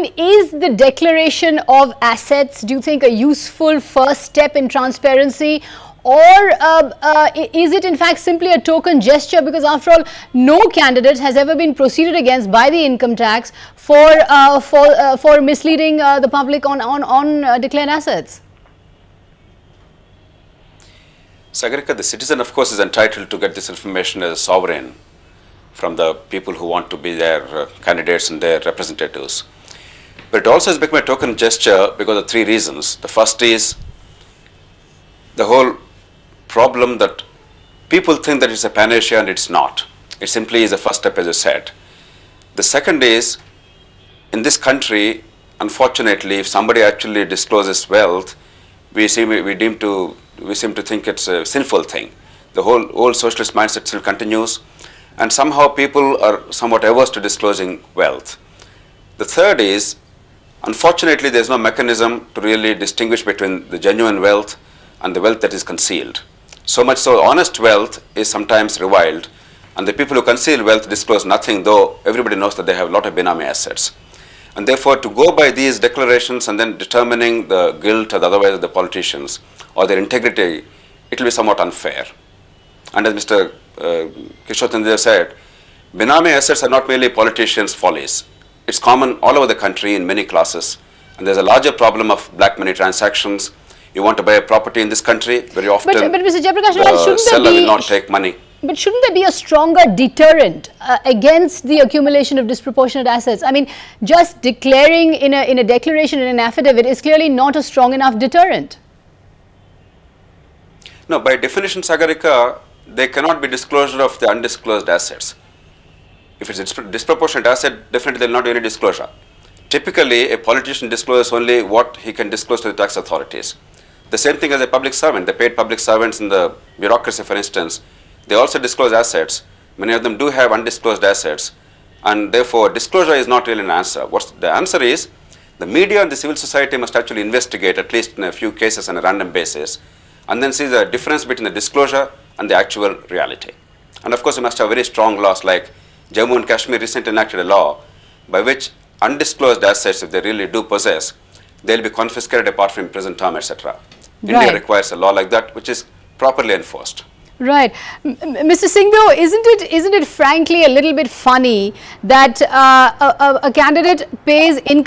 mean, is the declaration of assets, do you think, a useful first step in transparency? Or is it in fact simply a token gesture, because after all no candidate has ever been proceeded against by the income tax for misleading the public on declared assets? Sagarika, the citizen of course is entitled to get this information as a sovereign from the people who want to be their candidates and their representatives. But it also has become a token gesture because of three reasons. The first is the whole problem that people think that it's a panacea and it's not. It simply is a first step, as I said. The second is, in this country, unfortunately, if somebody actually discloses wealth, we seem to think it's a sinful thing. The whole old socialist mindset still continues, and somehow people are somewhat averse to disclosing wealth. The third is, unfortunately, there's no mechanism to really distinguish between the genuine wealth and the wealth that is concealed. So much so, honest wealth is sometimes reviled, and the people who conceal wealth disclose nothing, though everybody knows that they have a lot of benami assets. And therefore, to go by these declarations and then determining the guilt or the otherwise of the politicians or their integrity, it will be somewhat unfair. And as Mr. Kishore Tandya said, benami assets are not merely politicians' follies. It's common all over the country in many classes, and there's a larger problem of black money transactions. You want to buy a property in this country, very often but Mr. Jayaprakash, the seller will not take money. But shouldn't there be a stronger deterrent against the accumulation of disproportionate assets? I mean, just declaring in a declaration, in an affidavit, is clearly not a strong enough deterrent. No, by definition, Sagarika, there cannot be disclosure of the undisclosed assets. If it's a disproportionate asset, definitely there will not be any disclosure. Typically, a politician discloses only what he can disclose to the tax authorities. The same thing as a public servant. The paid public servants in the bureaucracy, for instance, they also disclose assets. Many of them do have undisclosed assets, and therefore disclosure is not really an answer. What the answer is, the media and the civil society must actually investigate, at least in a few cases on a random basis, and then see the difference between the disclosure and the actual reality. And of course, we must have very strong laws, like Jammu and Kashmir recently enacted a law by which undisclosed assets, if they really do possess, they'll be confiscated apart from prison term, etc. India requires a law like that, which is properly enforced. Right. Mr. Singhdo, isn't it frankly a little bit funny that a candidate pays income